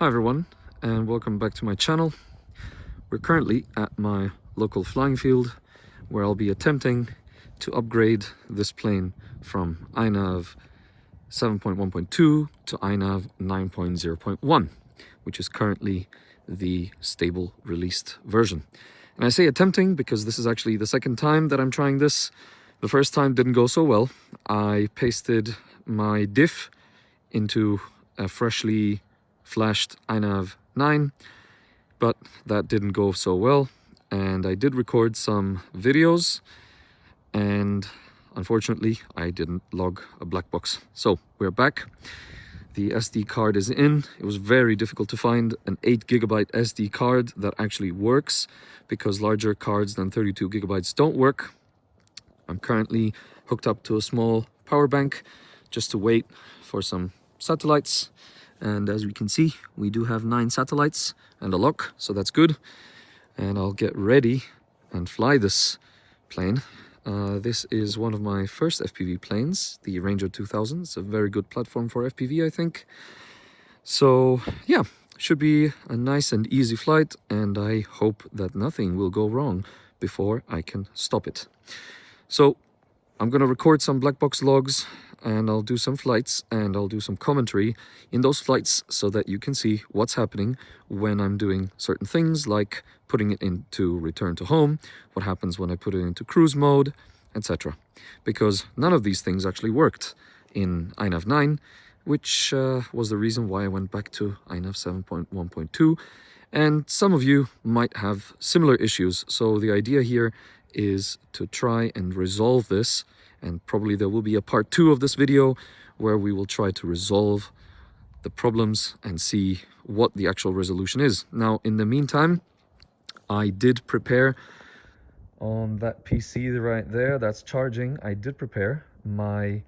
Hi everyone, and welcome back to my channel. We're currently at my local flying field where I'll be attempting to upgrade this plane from INAV 7.1.2 to INAV 9.0.1, which is currently the stable released version. And I say attempting because this is actually the second time that I'm trying this. The first time didn't go so well. I pasted my diff into a freshly flashed INAV 9, but that didn't go so well, and I did record some videos, and unfortunately I didn't log a Blackbox. So we're back. The SD card is in. It was very difficult to find an 8GB SD card that actually works because larger cards than 32GB don't work. I'm currently hooked up to a small power bank just to wait for some satellites. And as we can see, we do have 9 satellites and a lock, so that's good. And I'll get ready and fly this plane. This is one of my first FPV planes, the Ranger 2000. It's a very good platform for FPV, I think. So yeah, should be a nice and easy flight, and I hope that nothing will go wrong before I can stop it. So I'm gonna record some Blackbox logs, and I'll do some flights, and I'll do some commentary in those flights so that you can see what's happening when I'm doing certain things, like putting it into return to home, what happens when I put it into cruise mode, etc. Because none of these things actually worked in INAV 9, which was the reason why I went back to INAV 7.1.2. And some of you might have similar issues, so the idea here is to try and resolve this, and probably there will be a part 2 of this video where we will try to resolve the problems and see what the actual resolution is. Now, in the meantime, I did prepare on that PC right there that's charging. I did prepare my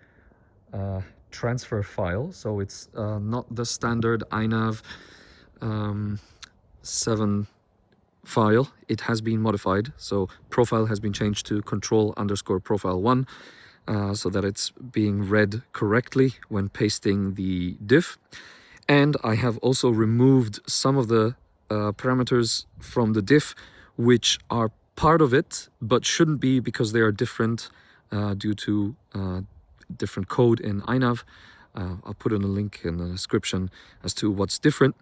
transfer file, so it's not the standard INAV 7 file. It has been modified, so profile has been changed to control_profile1 so that it's being read correctly when pasting the diff. And I have also removed some of the parameters from the diff which are part of it but shouldn't be, because they are different due to different code in INAV. I'll put in a link in the description as to what's different.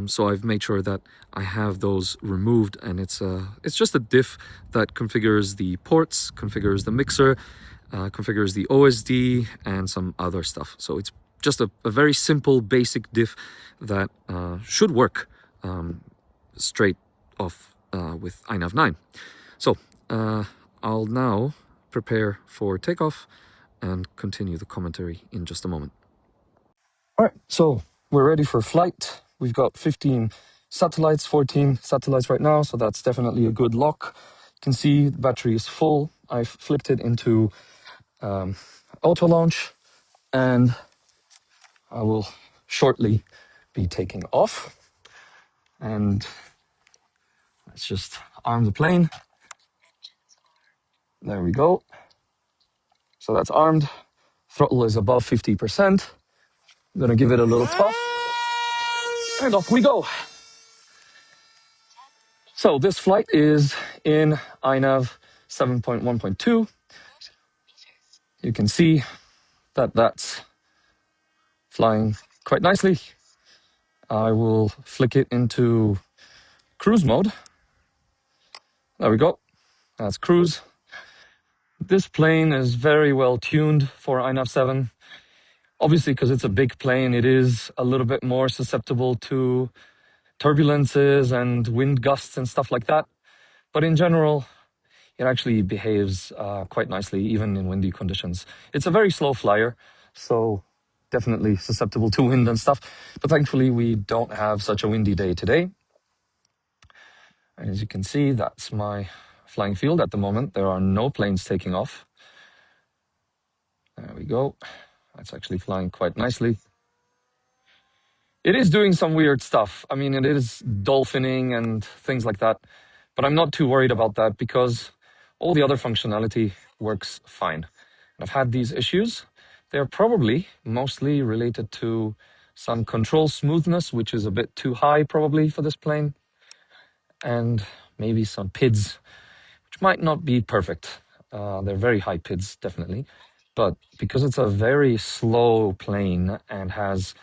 So I've made sure that I have those removed, and it's just a diff that configures the ports, configures the mixer, configures the OSD, and some other stuff. So it's just a very simple basic diff that should work straight off with INAV 9. So I'll now prepare for takeoff and continue the commentary in just a moment. All right, so we're ready for flight. We've got 15 satellites, 14 satellites right now, so that's definitely a good lock. You can see the battery is full. I've flipped it into auto launch, and I will shortly be taking off. And let's just arm the plane. There we go. So that's armed. Throttle is above 50%. I'm gonna give it a little puff, and off we go. So this flight is in INAV 7.1.2. You can see that that's flying quite nicely. I will flick it into cruise mode. There we go. That's cruise. This plane is very well tuned for INAV 7. Obviously, because it's a big plane, it is a little bit more susceptible to turbulences and wind gusts and stuff like that. But in general, it actually behaves quite nicely, even in windy conditions. It's a very slow flyer, so definitely susceptible to wind and stuff. But thankfully, we don't have such a windy day today. And as you can see, that's my flying field at the moment. There are no planes taking off. There we go. That's actually flying quite nicely. It is doing some weird stuff. I mean, it is dolphining and things like that. But I'm not too worried about that because all the other functionality works fine. I've had these issues. They're probably mostly related to some control smoothness, which is a bit too high probably for this plane, and maybe some PIDs, which might not be perfect. They're very high PIDs, definitely. But because it's a very slow plane and has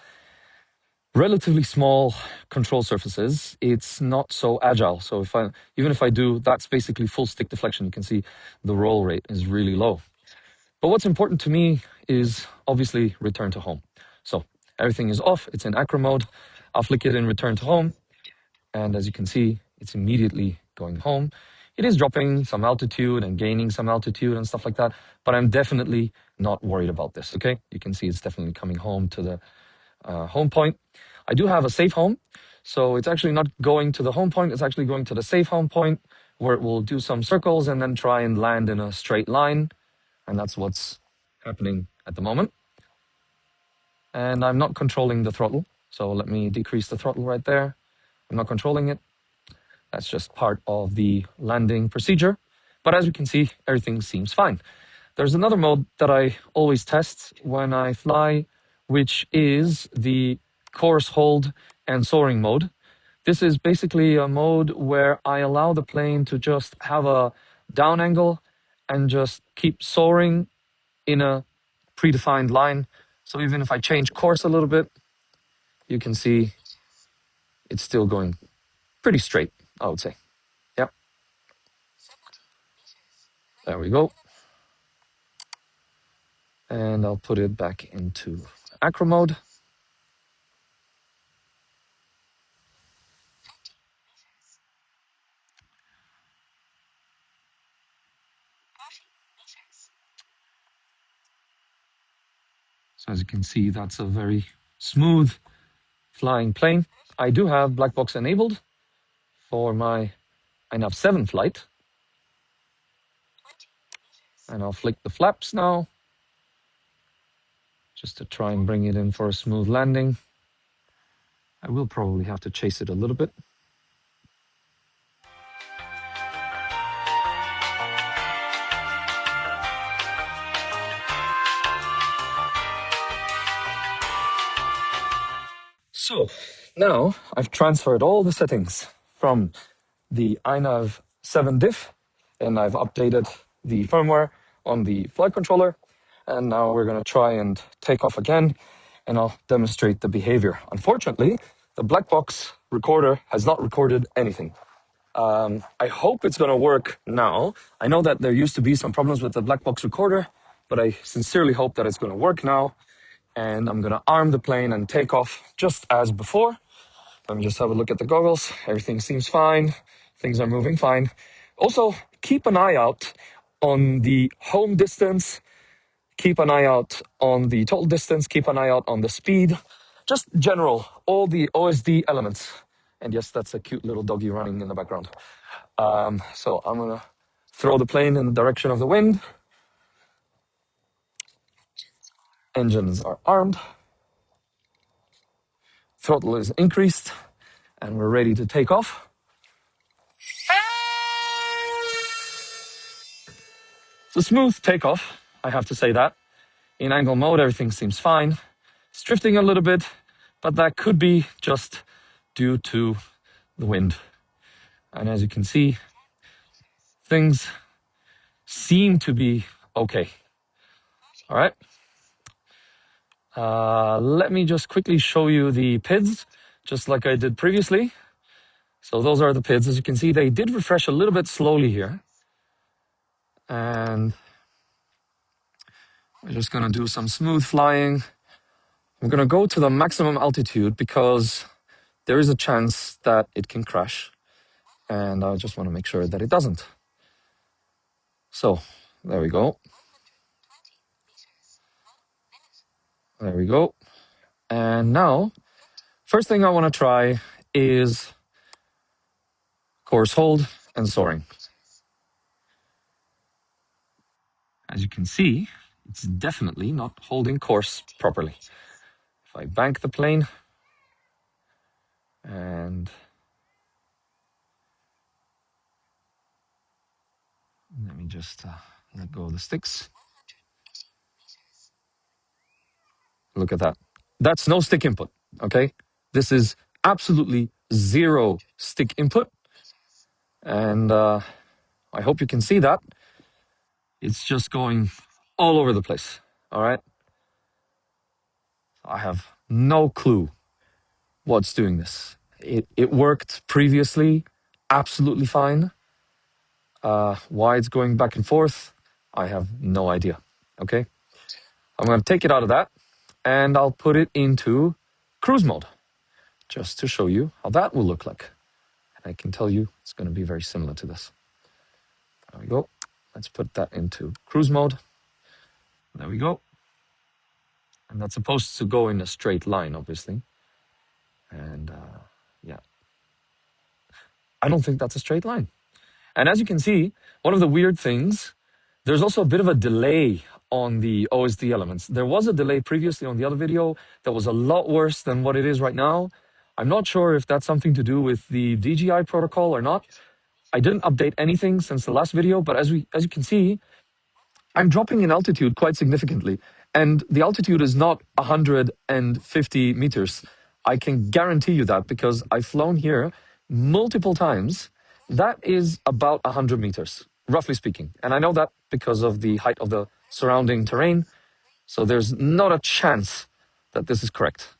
relatively small control surfaces, it's not so agile. So even if I do, that's basically full stick deflection. You can see the roll rate is really low. But what's important to me is obviously return to home. So everything is off, it's in acro mode. I'll flick it in return to home. And as you can see, it's immediately going home. It is dropping some altitude and gaining some altitude and stuff like that, but I'm definitely not worried about this, okay? You can see it's definitely coming home to the home point. I do have a safe home, so it's actually not going to the home point, it's actually going to the safe home point where it will do some circles and then try and land in a straight line. And that's what's happening at the moment. And I'm not controlling the throttle, so let me decrease the throttle right there. I'm not controlling it. That's just part of the landing procedure. But as you can see, everything seems fine. There's another mode that I always test when I fly, which is the course hold and soaring mode. This is basically a mode where I allow the plane to just have a down angle and just keep soaring in a predefined line. So even if I change course a little bit, you can see it's still going pretty straight, I would say. Yep. There we go. And I'll put it back into acro mode. So as you can see, that's a very smooth flying plane. I do have Blackbox enabled for my INAV 7 flight. And I'll flick the flaps now, just to try and bring it in for a smooth landing. I will probably have to chase it a little bit. So now I've transferred all the settings from the INAV 7 diff, and I've updated the firmware on the flight controller. And now we're going to try and take off again, and I'll demonstrate the behavior. Unfortunately, the Blackbox recorder has not recorded anything. I hope it's going to work now. I know that there used to be some problems with the Blackbox recorder, but I sincerely hope that it's going to work now. And I'm going to arm the plane and take off just as before. Let me just have a look at the goggles. Everything seems fine. Things are moving fine. Also, keep an eye out on the home distance. Keep an eye out on the total distance. Keep an eye out on the speed. Just general, all the OSD elements. And yes, that's a cute little doggy running in the background. So I'm going to throw the plane in the direction of the wind. Engines are armed. Throttle is increased. And we're ready to take off. It's a smooth takeoff, I have to say that. In angle mode, everything seems fine. It's drifting a little bit, but that could be just due to the wind. And as you can see, things seem to be okay. All right. Let me just quickly show you the PIDs, just like I did previously. So those are the PIDs. As you can see, they did refresh a little bit slowly here. And we're just going to do some smooth flying. I'm going to go to the maximum altitude because there is a chance that it can crash. And I just want to make sure that it doesn't. So there we go. There we go. And now, first thing I want to try is course hold and soaring. As you can see, it's definitely not holding course properly. If I bank the plane and let me just let go of the sticks. Look at that. That's no stick input. okay? This is absolutely zero stick input. And I hope you can see that. It's just going all over the place, all right? I have no clue what's doing this. It worked previously absolutely fine. Why it's going back and forth, I have no idea, okay? I'm going to take it out of that and I'll put it into cruise mode just to show you how that will look like. And I can tell you it's going to be very similar to this. There we go. Let's put that into cruise mode. There we go. And that's supposed to go in a straight line, obviously. And yeah, I don't think that's a straight line. And as you can see, one of the weird things, there's also a bit of a delay on the OSD elements. There was a delay previously on the other video that was a lot worse than what it is right now. I'm not sure if that's something to do with the DJI protocol or not. I didn't update anything since the last video, but as you can see, I'm dropping in altitude quite significantly. And the altitude is not 150 meters. I can guarantee you that because I've flown here multiple times. That is about 100 meters, roughly speaking. And I know that because of the height of the surrounding terrain. So there's not a chance that this is correct.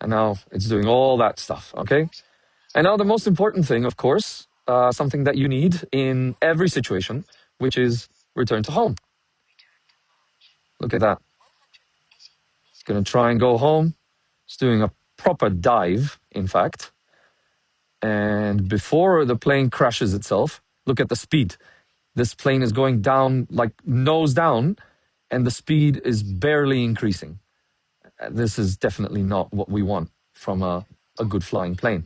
And now it's doing all that stuff, okay? And now the most important thing, of course, something that you need in every situation, which is return to home. Look at that. It's going to try and go home. It's doing a proper dive, in fact. And before the plane crashes itself, look at the speed. This plane is going down, like nose down, and the speed is barely increasing. This is definitely not what we want from a good flying plane.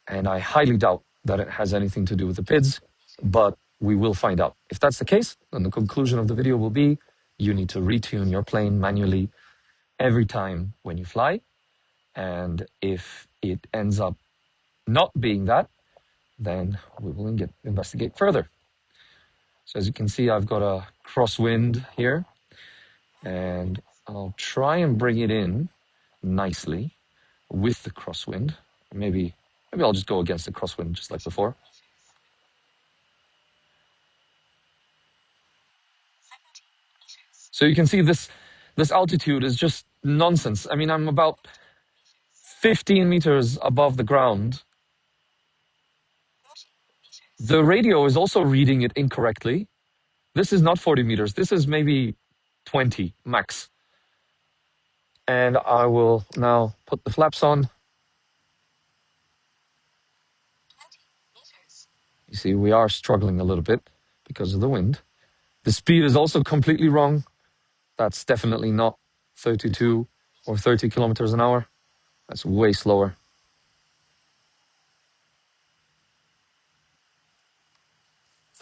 And I highly doubt that it has anything to do with the PIDs, but we will find out. If that's the case, then the conclusion of the video will be you need to retune your plane manually every time when you fly. And if it ends up not being that, then we will investigate further. So as you can see, I've got a crosswind here, and I'll try and bring it in nicely with the crosswind. Maybe I'll just go against the crosswind just like before. So you can see this altitude is just nonsense. I mean, I'm about 15 meters above the ground. The radio is also reading it incorrectly. This is not 40 meters. This is maybe 20 max. And I will now put the flaps on. You see, we are struggling a little bit because of the wind. The speed is also completely wrong. That's definitely not 32 or 30 kilometers an hour. That's way slower.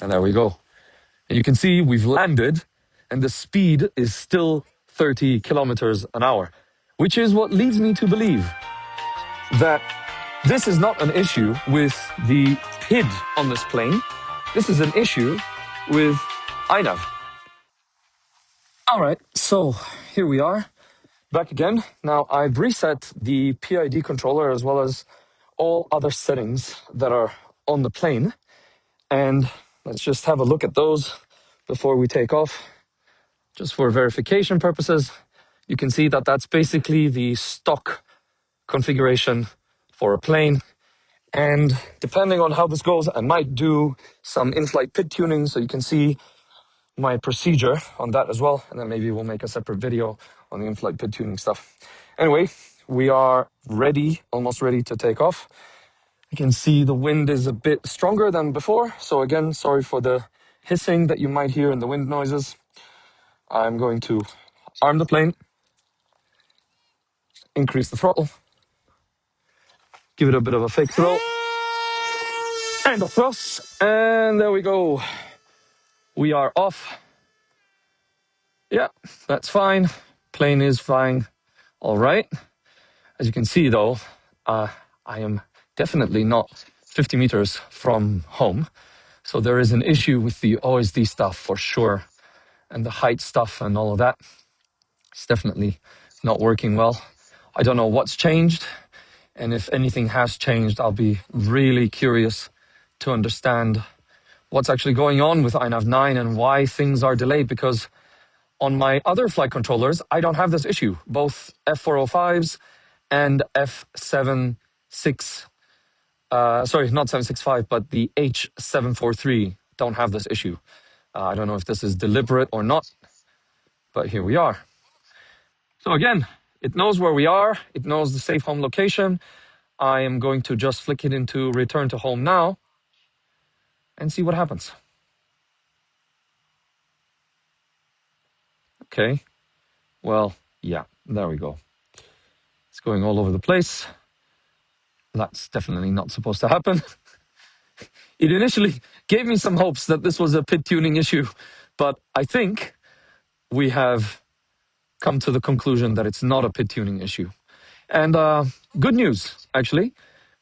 And there we go. And you can see we've landed and the speed is still 30 kilometers an hour, which is what leads me to believe that this is not an issue with the PID on this plane. This is an issue with INAV. All right, so here we are, back again. Now I've reset the PID controller as well as all other settings that are on the plane. And let's just have a look at those before we take off. Just for verification purposes, you can see that that's basically the stock configuration for a plane. And depending on how this goes, I might do some in-flight PID tuning so you can see my procedure on that as well. And then maybe we'll make a separate video on the in-flight PID tuning stuff. Anyway, we are ready, almost ready to take off. You can see the wind is a bit stronger than before. So again, sorry for the hissing that you might hear in the wind noises. I'm going to arm the plane, increase the throttle, give it a bit of a fake throw, and a thrust, and there we go. We are off. Yeah, that's fine. Plane is flying all right. As you can see though, I am definitely not 50 meters from home. So there is an issue with the OSD stuff for sure. And the height stuff and all of that. It's definitely not working well. I don't know what's changed. And if anything has changed, I'll be really curious to understand what's actually going on with INAV 9 and why things are delayed, because on my other flight controllers, I don't have this issue. Both F405s and F76, sorry, not 765, but the H743 don't have this issue. I don't know if this is deliberate or not, but here we are. So again, it knows where we are. It knows the safe home location. I am going to just flick it into return to home now and see what happens. Okay, well, yeah, there we go. It's going all over the place. That's definitely not supposed to happen. It initially gave me some hopes that this was a PID tuning issue, but I think we have come to the conclusion that it's not a PID tuning issue. And good news, actually.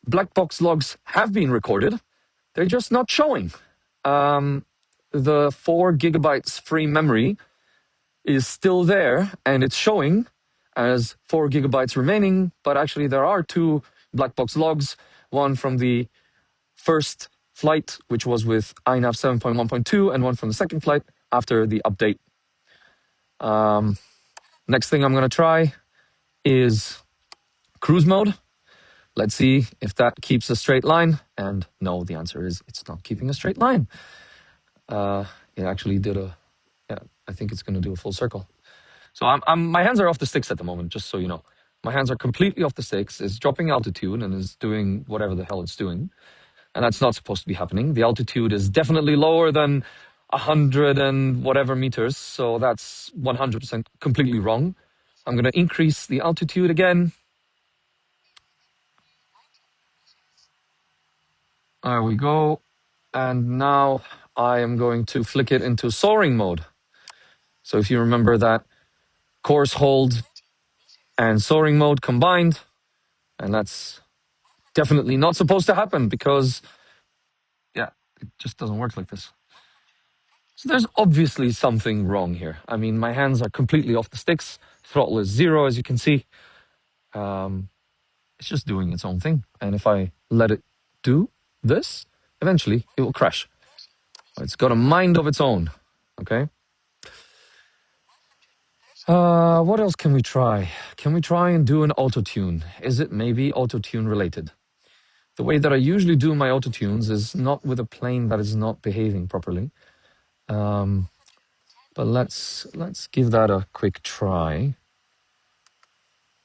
Blackbox logs have been recorded. They're just not showing. The 4 gigabytes free memory is still there, and it's showing as 4 gigabytes remaining, but actually there are 2 Blackbox logs, one from the first flight, which was with INAV 7.1.2, and one from the second flight after the update. Next thing I'm going to try is cruise mode. Let's see if that keeps a straight line. And no, the answer is it's not keeping a straight line. It actually did I think it's going to do a full circle. So my hands are off the sticks at the moment, just so you know. My hands are completely off the sticks. It's dropping altitude and is doing whatever the hell it's doing. And that's not supposed to be happening. The altitude is definitely lower than 100 and whatever meters. So that's 100% completely wrong. I'm going to increase the altitude again. There we go. And now I am going to flick it into soaring mode. So if you remember that course hold and soaring mode combined, and that's definitely not supposed to happen because, yeah, it just doesn't work like this. So there's obviously something wrong here. I mean, my hands are completely off the sticks. Throttle is 0, as you can see. It's just doing its own thing. And if I let it do this, eventually it will crash. It's got a mind of its own, okay? What else can we try? Can we try and do an auto-tune? Is it maybe auto-tune related? The way that I usually do my auto-tunes is not with a plane that is not behaving properly. But let's give that a quick try.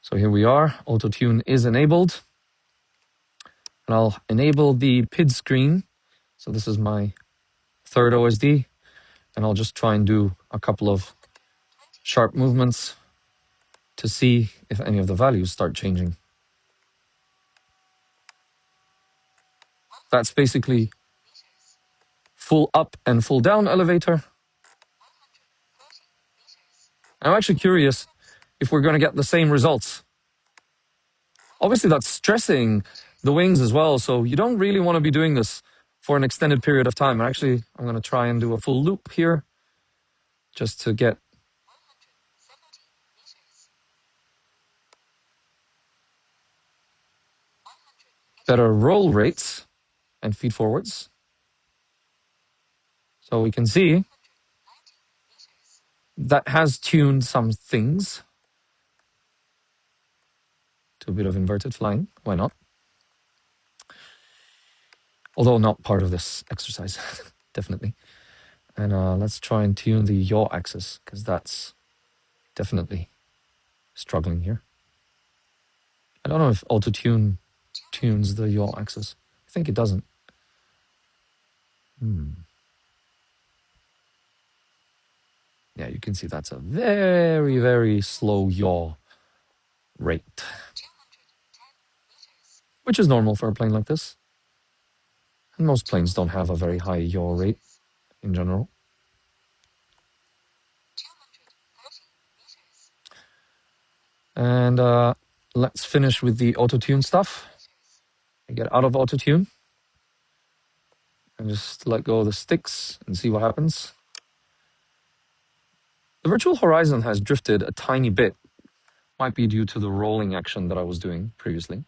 So here we are, auto-tune is enabled. And I'll enable the PID screen. So this is my third OSD. And I'll just try and do a couple of sharp movements to see if any of the values start changing. That's basically full up and full down elevator. I'm actually curious if we're going to get the same results. Obviously, that's stressing the wings as well, so you don't really want to be doing this for an extended period of time. Actually, I'm going to try and do a full loop here just to get better roll rates and feed forwards. So we can see that has tuned some things to a bit of inverted flying. Why not? Although not part of this exercise, definitely. And let's try and tune the yaw axis, because that's definitely struggling here. I don't know if auto-tune tunes the yaw axis. I think it doesn't. Yeah, you can see that's a very, very slow yaw rate, which is normal for a plane like this. And most planes don't have a very high yaw rate in general. And let's finish with the auto-tune stuff. I get out of auto-tune and just let go of the sticks and see what happens. The virtual horizon has drifted a tiny bit Might be due to the rolling action that I was doing previously.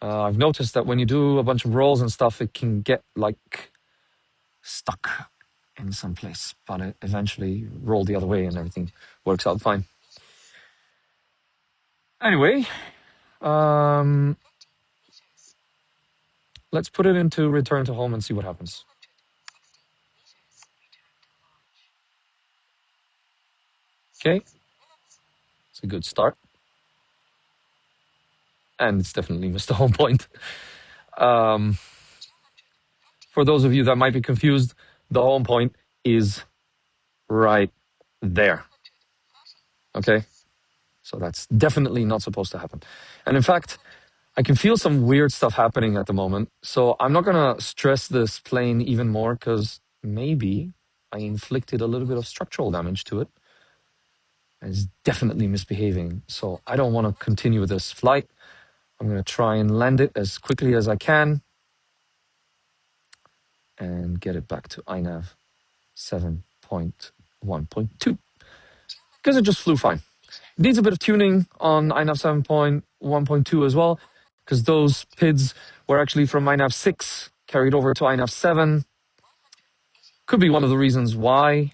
I've noticed that when you do a bunch of rolls and stuff, it can get like stuck in some place, but it eventually roll the other way and everything works out fine. Anyway, let's put it into return to home and see what happens. Okay, it's a good start. And it's definitely missed the home point. For those of you that might be confused, the home point is right there. Okay, so that's definitely not supposed to happen. And in fact, I can feel some weird stuff happening at the moment. So I'm not going to stress this plane even more because maybe I inflicted a little bit of structural damage to it. It's definitely misbehaving. So I don't want to continue this flight. I'm going to try and land it as quickly as I can and get it back to INAV 7.1.2 because it just flew fine. It needs a bit of tuning on INAV 7.1.2 as well because those PIDs were actually from INAV 6 carried over to INAV 7. Could be one of the reasons why.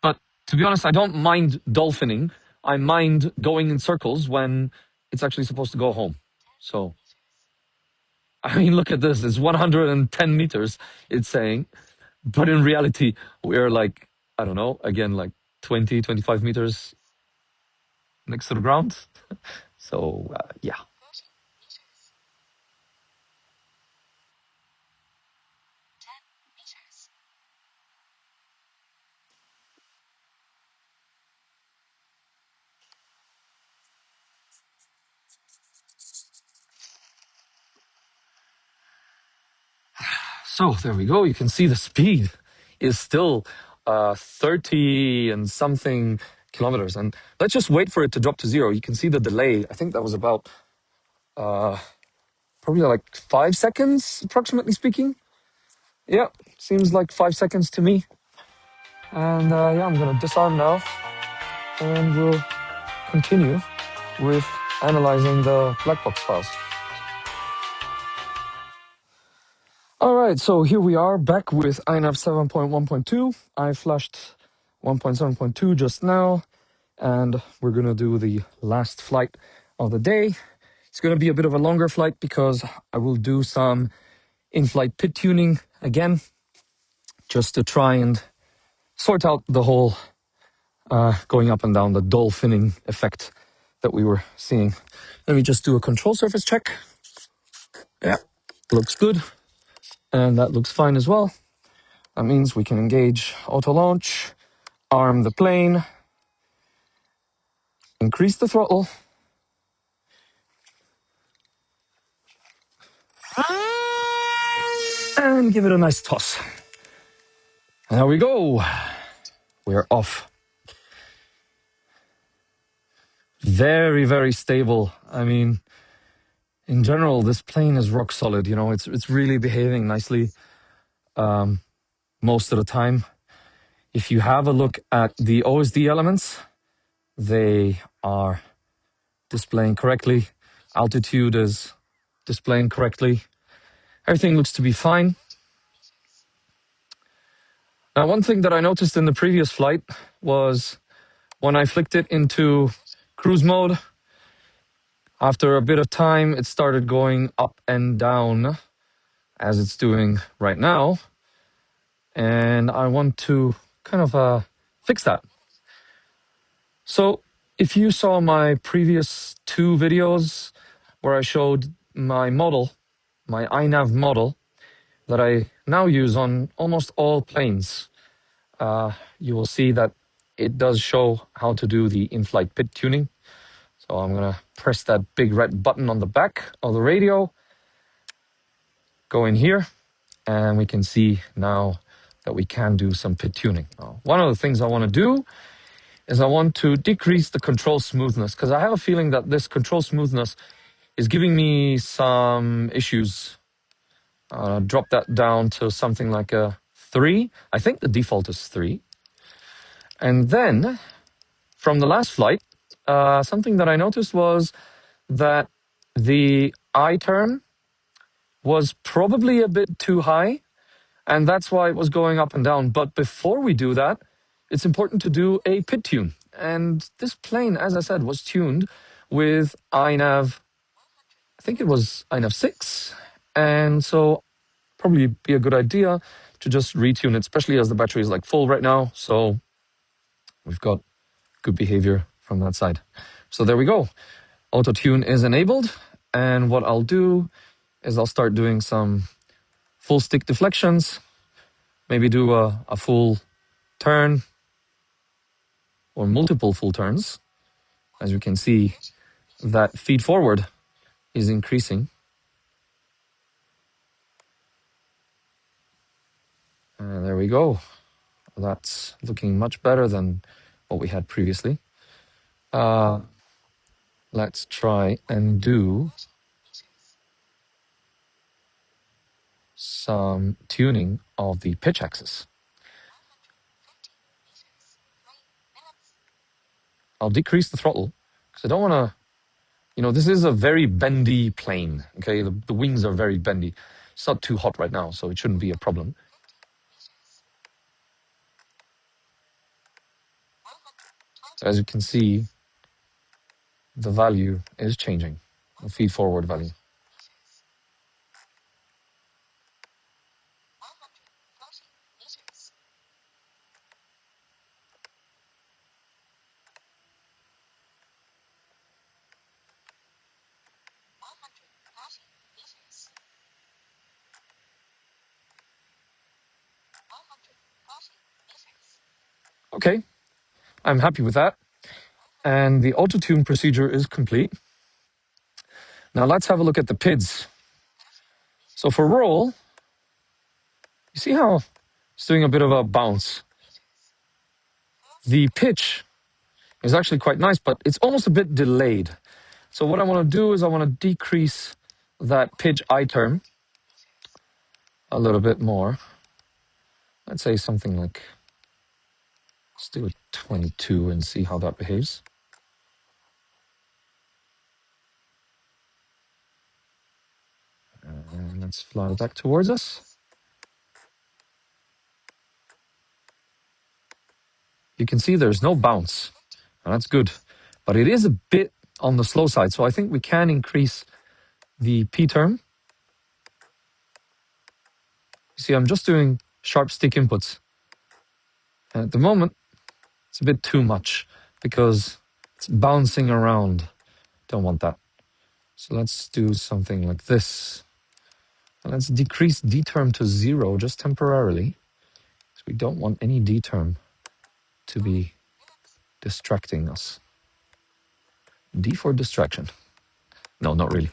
But to be honest, I don't mind dolphining. I mind going in circles when it's actually supposed to go home. So, I mean, look at this. It's 110 meters, it's saying. But in reality, we're like, I don't know, again, like 20, 25 meters next to the ground. So, yeah. So there we go. You can see the speed is still 30 and something kilometers. And let's just wait for it to drop to 0. You can see the delay. I think that was about probably like 5 seconds, approximately speaking. Yeah, seems like 5 seconds to me. And yeah, I'm going to disarm now. And we'll continue with analyzing the Blackbox files. All right, so here we are back with INAV 7.1.2. I flashed 1.7.2 just now, and we're going to do the last flight of the day. It's going to be a bit of a longer flight because I will do some in-flight PID tuning again, just to try and sort out the whole going up and down, the dolphining effect that we were seeing. Let me just do a control surface check. Yeah, looks good. And that looks fine as well. That means we can engage auto launch, arm the plane, increase the throttle, and give it a nice toss. There we go. We're off. Very, very stable. I mean, in general, this plane is rock solid. You know, it's really behaving nicely most of the time. If you have a look at the OSD elements, they are displaying correctly. Altitude is displaying correctly. Everything looks to be fine. Now, one thing that I noticed in the previous flight was when I flicked it into cruise mode, after a bit of time, it started going up and down as it's doing right now. And I want to kind of fix that. So if you saw my previous 2 videos where I showed my model, my INAV model, that I now use on almost all planes, you will see that it does show how to do the in-flight PID tuning. So I'm going to press that big red button on the back of the radio, go in here, and we can see now that we can do some PID tuning. Now, one of the things I want to do is I want to decrease the control smoothness because I have a feeling that this control smoothness is giving me some issues. Drop that down to something like a 3. I think the default is 3. And then from the last flight, something that I noticed was that the I term was probably a bit too high, and that's why it was going up and down. But before we do that, it's important to do a PID tune. And this plane, as I said, was tuned with INAV, I think it was INAV 6. And so probably be a good idea to just retune it, especially as the battery is like full right now. So we've got good behavior from that side. So there we go. Auto tune is enabled. And what I'll do is I'll start doing some full stick deflections, maybe do a full turn or multiple full turns. As you can see, that feed forward is increasing. And there we go. That's looking much better than what we had previously. Let's try and do some tuning of the pitch axis. I'll decrease the throttle because I don't want to, this is a very bendy plane. Okay, the wings are very bendy. It's not too hot right now, so it shouldn't be a problem. So as you can see, the value is changing, the feed forward value. Okay, I'm happy with that. And the auto-tune procedure is complete. Now let's have a look at the PIDs. So for roll, you see how it's doing a bit of a bounce. The pitch is actually quite nice, but it's almost a bit delayed. So what I want to do is I want to decrease that pitch I term a little bit more. Let's say something like, let's do a 22 and see how that behaves. And let's fly back towards us. You can see there's no bounce, and that's good. But it is a bit on the slow side, so I think we can increase the P term. You see, I'm just doing sharp stick inputs. And at the moment, it's a bit too much because it's bouncing around. Don't want that. So let's do something like this. And let's decrease D term to 0 just temporarily. So we don't want any D term to be distracting us. D for distraction. No, not really.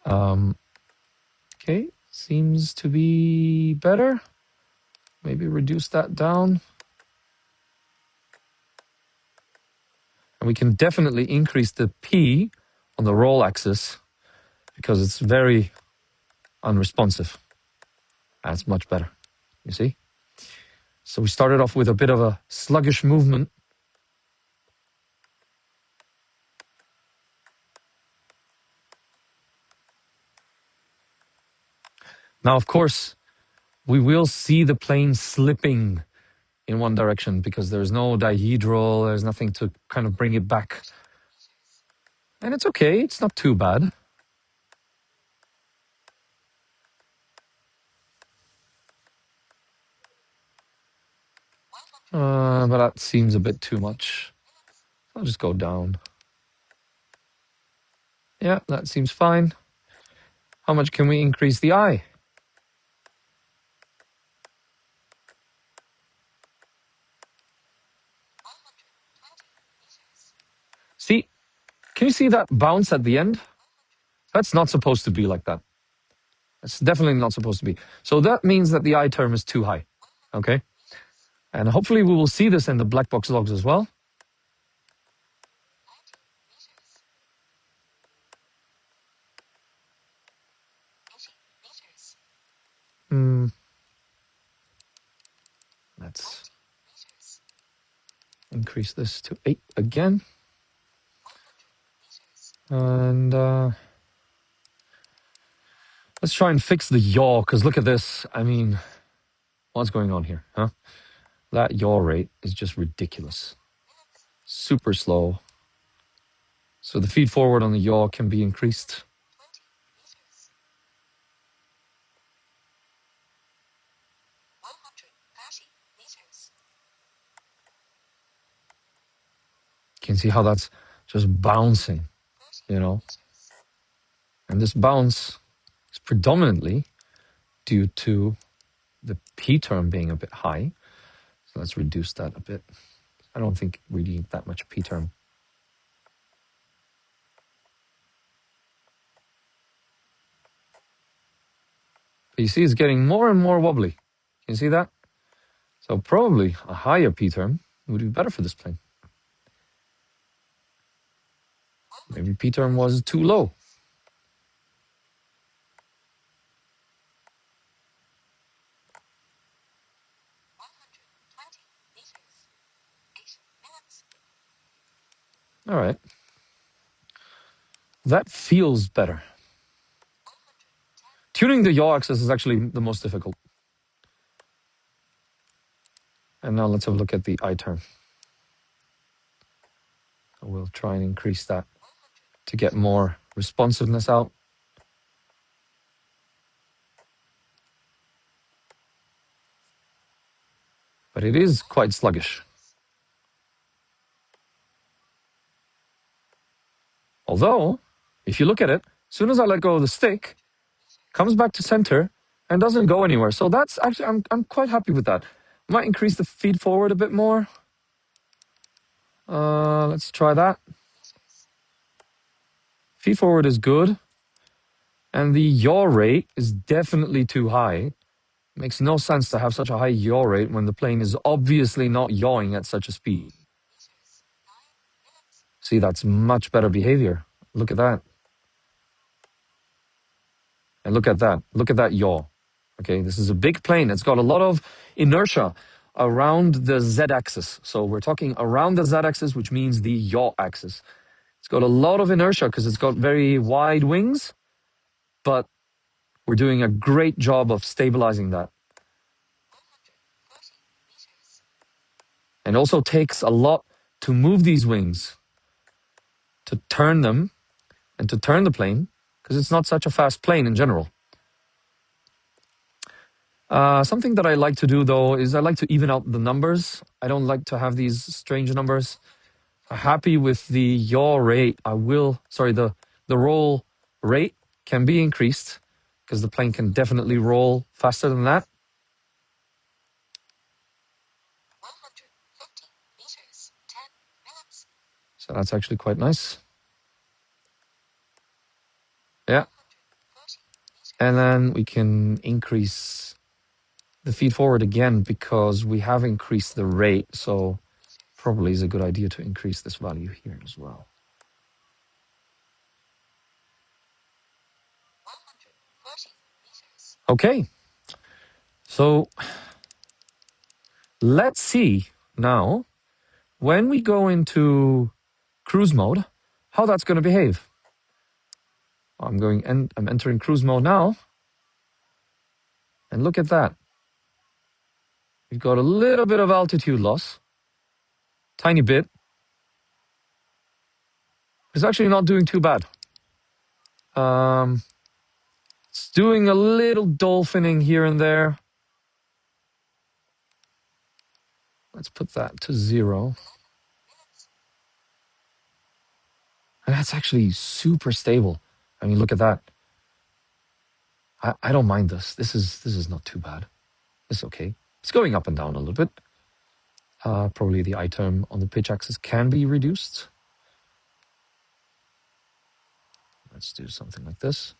Okay, seems to be better. Maybe reduce that down. And we can definitely increase the P on the roll axis because it's very unresponsive. That's much better, you see? So we started off with a bit of a sluggish movement. Now, of course, we will see the plane slipping in one direction because there's no dihedral, there's nothing to kind of bring it back. And it's okay, it's not too bad. But that seems a bit too much. I'll just go down. Yeah, that seems fine. How much can we increase the I? See, can you see that bounce at the end? That's not supposed to be like that. It's definitely not supposed to be. So that means that the I term is too high. Okay? And hopefully we will see this in the Blackbox logs as well. Let's increase this to 8 again. And let's try and fix the yaw, because look at this. I mean, what's going on here, huh? That yaw rate is just ridiculous. Super slow. So the feed forward on the yaw can be increased. You can see how that's just bouncing, you know? And this bounce is predominantly due to the P term being a bit high. So let's reduce that a bit. I don't think we need that much P term. But you see it's getting more and more wobbly. Can you see that? So probably a higher P term would be better for this plane. Maybe P term was too low. All right. That feels better. Tuning the yaw axis is actually the most difficult. And now let's have a look at the I term. We'll try and increase that to get more responsiveness out. But it is quite sluggish. Although, if you look at it, as soon as I let go of the stick, it comes back to center and doesn't go anywhere. So that's actually, I'm quite happy with that. Might increase the feed forward a bit more. Let's try that. Feed forward is good. And the yaw rate is definitely too high. Makes no sense to have such a high yaw rate when the plane is obviously not yawing at such a speed. See, that's much better behavior. Look at that. And look at that. Look at that yaw. Okay, this is a big plane. It's got a lot of inertia around the z-axis. So we're talking around the z-axis, which means the yaw axis. It's got a lot of inertia because it's got very wide wings, but we're doing a great job of stabilizing that. And also takes a lot to move these wings, to turn them and to turn the plane, because it's not such a fast plane in general. Something that I like to do, though, is I like to even out the numbers. I don't like to have these strange numbers. I'm happy with the yaw rate. The roll rate can be increased because the plane can definitely roll faster than that. So that's actually quite nice. Yeah. And then we can increase the feed forward again because we have increased the rate. So probably is a good idea to increase this value here as well. Okay. So let's see now, when we go into cruise mode, how that's going to behave. I'm entering cruise mode now. And look at that. We've got a little bit of altitude loss. Tiny bit. It's actually not doing too bad. It's doing a little dolphining here and there. Let's put that to 0. And that's actually super stable. I mean, look at that. I don't mind this. This is not too bad. It's okay. It's going up and down a little bit. Probably the I term on the pitch axis can be reduced. Let's do something like this.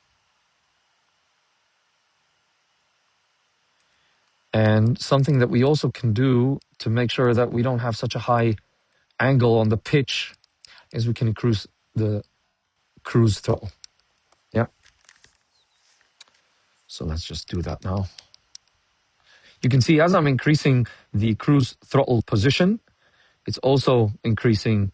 And something that we also can do to make sure that we don't have such a high angle on the pitch is we can increase the cruise throttle. Yeah. So let's just do that now. You can see as I'm increasing the cruise throttle position, it's also increasing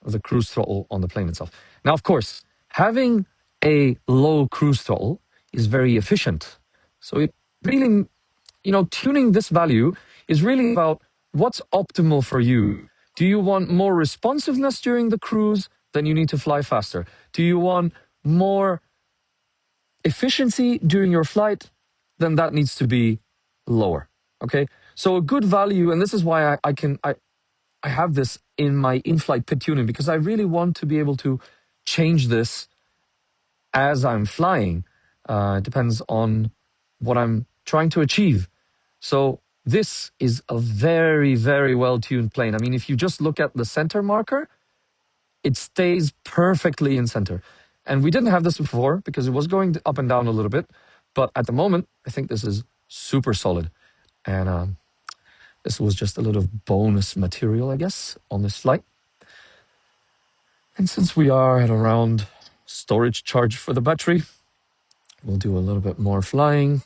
the cruise throttle on the plane itself. Now, of course, having a low cruise throttle is very efficient. So it really, tuning this value is really about what's optimal for you. Do you want more responsiveness during the cruise? Then you need to fly faster. Do you want more efficiency during your flight? Then that needs to be lower. Okay. So a good value, and this is why I have this in my in-flight PID tuning, because I really want to be able to change this as I'm flying. It depends on what I'm trying to achieve. So this is a very, very well-tuned plane. I mean, if you just look at the center marker, it stays perfectly in center. And we didn't have this before because it was going up and down a little bit. But at the moment, I think this is super solid. And this was just a little bonus material, I guess, on this flight. And since we are at around storage charge for the battery, we'll do a little bit more flying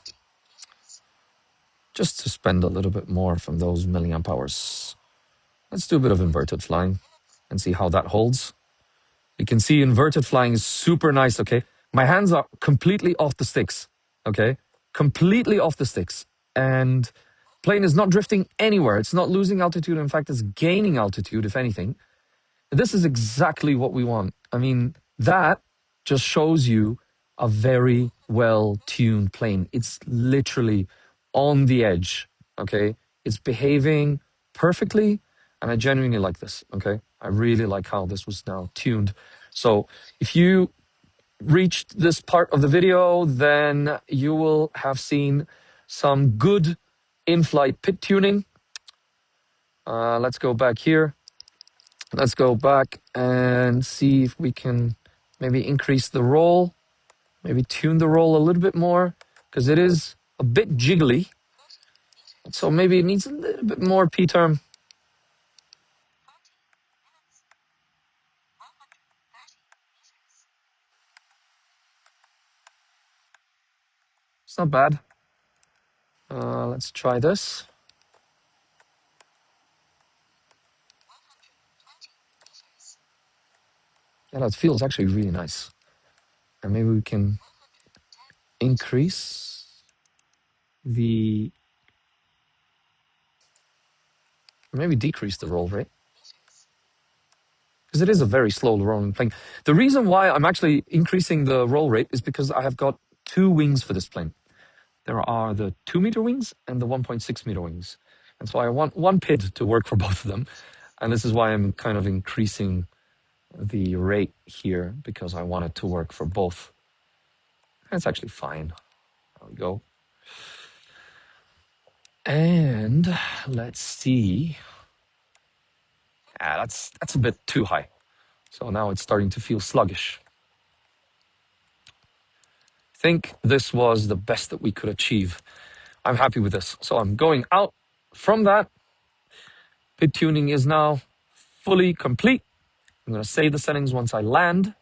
just to spend a little bit more from those milliamp hours. Let's do a bit of inverted flying and see how that holds. You can see inverted flying is super nice, okay? My hands are completely off the sticks, okay? Completely off the sticks. And plane is not drifting anywhere. It's not losing altitude. In fact, it's gaining altitude, if anything. This is exactly what we want. I mean, that just shows you a very well-tuned plane. It's literally on the edge, okay? It's behaving perfectly, and I genuinely like this, okay? I really like how this was now tuned. So if you reached this part of the video, then you will have seen some good in-flight PID tuning. Let's go back here. Let's go back and see if we can maybe increase the roll, maybe tune the roll a little bit more, because it is a bit jiggly. So maybe it needs a little bit more P-term. It's not bad. Let's try this. Yeah, that feels actually really nice. And maybe we can increase maybe decrease the roll rate, because it is a very slow rolling plane. The reason why I'm actually increasing the roll rate is because I have got two wings for this plane. There are the 2-meter wings and the 1.6-meter wings. And so I want one PID to work for both of them. And this is why I'm kind of increasing the rate here, because I want it to work for both. That's actually fine. There we go. And let's see. That's a bit too high. So now it's starting to feel sluggish. I think this was the best that we could achieve. I'm happy with this. So I'm going out from that. PID tuning is now fully complete. I'm going to save the settings once I land.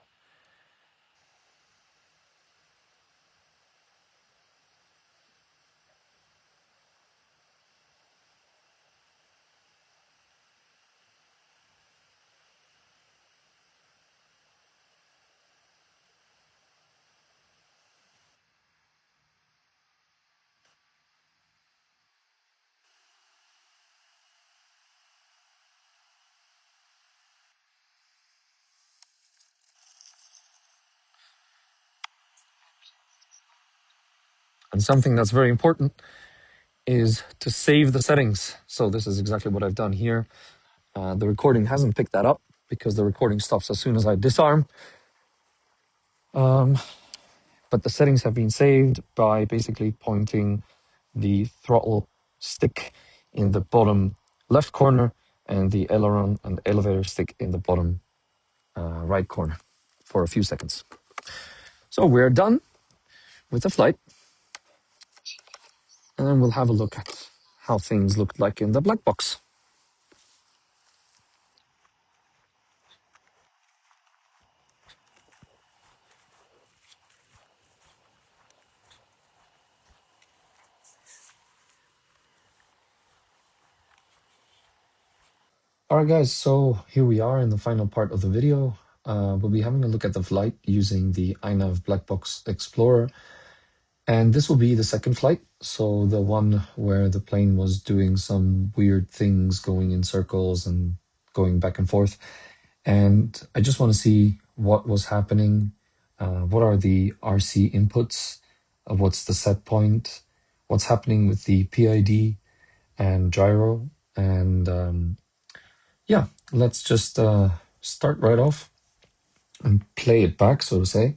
And something that's very important is to save the settings. So this is exactly what I've done here. The recording hasn't picked that up because the recording stops as soon as I disarm. But the settings have been saved by basically pointing the throttle stick in the bottom left corner and the aileron and elevator stick in the bottom right corner for a few seconds. So we're done with the flight. And then we'll have a look at how things looked like in the black box. Alright guys, so here we are in the final part of the video. We'll be having a look at the flight using the INAV Blackbox Explorer. And this will be the second flight, so the one where the plane was doing some weird things, going in circles and going back and forth. And I just want to see what was happening, what are the RC inputs, what's the set point, what's happening with the PID and gyro, and yeah, let's just start right off and play it back, so to say.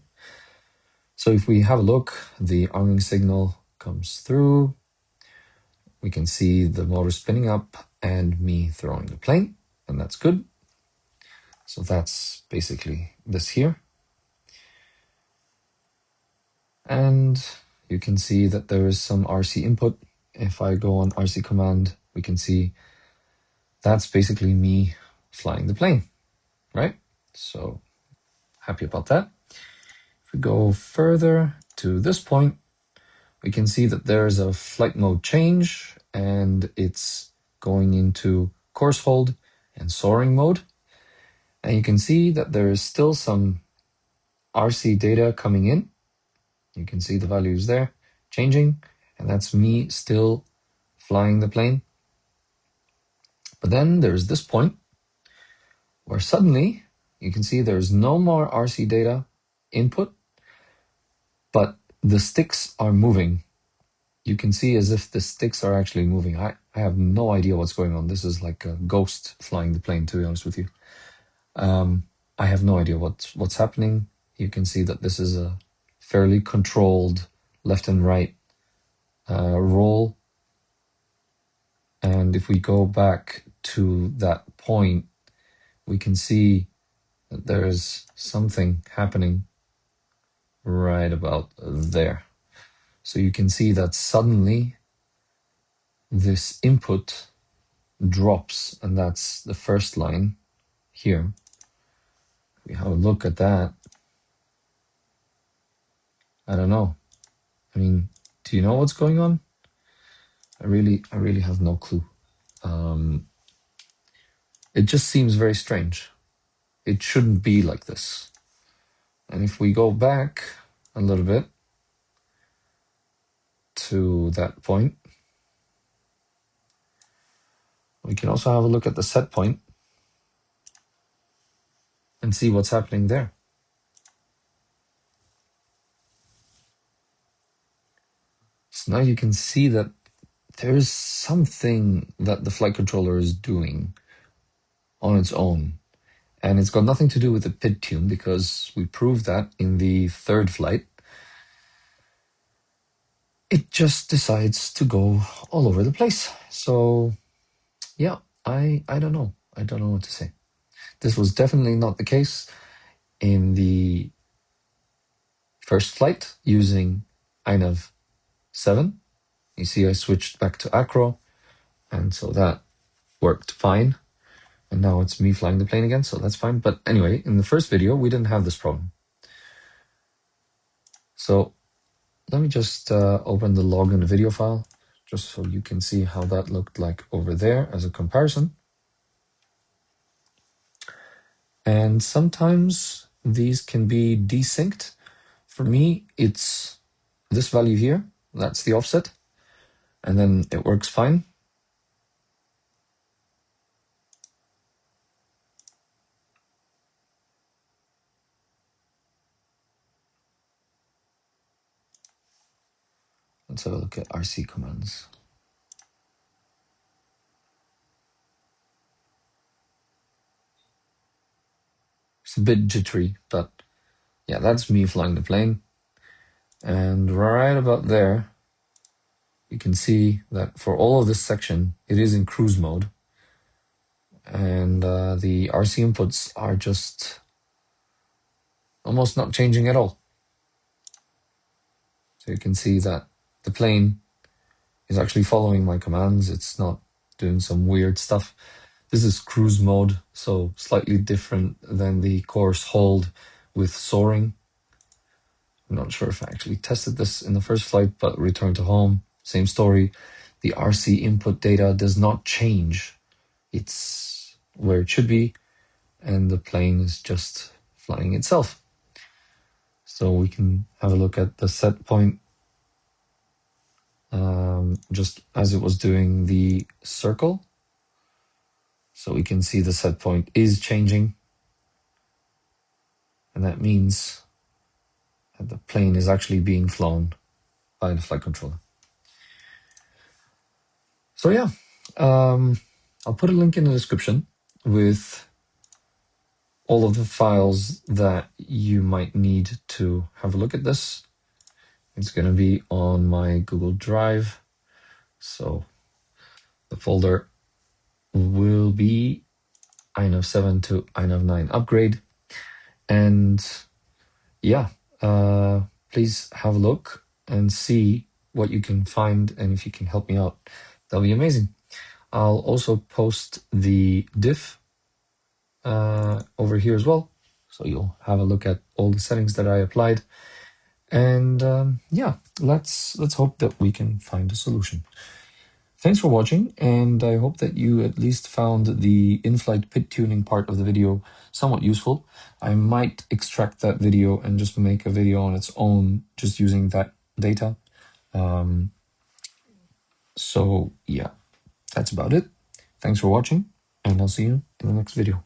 So if we have a look, the arming signal comes through. We can see the motor spinning up and me throwing the plane, and that's good. So that's basically this here. And you can see that there is some RC input. If I go on RC command, we can see that's basically me flying the plane, right? So happy about that. If we go further to this point, we can see that there's a flight mode change and it's going into course hold and soaring mode. And you can see that there is still some RC data coming in. You can see the values there changing, and that's me still flying the plane. But then there's this point where suddenly you can see there's no more RC data input, but the sticks are moving. You can see as if the sticks are actually moving. I have no idea what's going on. This is like a ghost flying the plane, to be honest with you. I have no idea what's happening. You can see that this is a fairly controlled left and right roll. And if we go back to that point, we can see that there's something happening right about there. So you can see that suddenly this input drops, and that's the first line here. We have a look at that. I don't know. I mean, do you know what's going on? I really have no clue. It just seems very strange. It shouldn't be like this. And if we go back a little bit to that point, we can also have a look at the set point and see what's happening there. So now you can see that there's something that the flight controller is doing on its own. And it's got nothing to do with the PID-tune, because we proved that in the third flight. It just decides to go all over the place. So yeah, I don't know. I don't know what to say. This was definitely not the case in the first flight using INAV 7. You see I switched back to acro, and so that worked fine. And now it's me flying the plane again, so that's fine. But anyway, in the first video, we didn't have this problem. So let me just open the log in the video file, just so you can see how that looked like over there as a comparison. And sometimes these can be desynced. For me, it's this value here, that's the offset, and then it works fine. Let's have a look at RC commands. It's a bit jittery, but yeah, that's me flying the plane. And right about there, you can see that for all of this section, it is in cruise mode. And the RC inputs are just almost not changing at all. So you can see that the plane is actually following my commands. It's not doing some weird stuff. This is cruise mode, so slightly different than the course hold with soaring. I'm not sure if I actually tested this in the first flight, but return to home, same story. The RC input data does not change. It's where it should be, and the plane is just flying itself. So we can have a look at the set point just as it was doing the circle. So we can see the set point is changing, and that means that the plane is actually being flown by the flight controller. So yeah, I'll put a link in the description with all of the files that you might need to have a look at this. It's going to be on my Google Drive. So the folder will be INAV 7 to INAV 9 upgrade. And yeah, please have a look and see what you can find, and if you can help me out, that'll be amazing. I'll also post the diff over here as well, so you'll have a look at all the settings that I applied. And yeah, let's hope that we can find a solution. Thanks for watching, and I hope that you at least found the in-flight PID tuning part of the video somewhat useful. I might extract that video and just make a video on its own, just using that data. So yeah, that's about it. Thanks for watching, and I'll see you in the next video.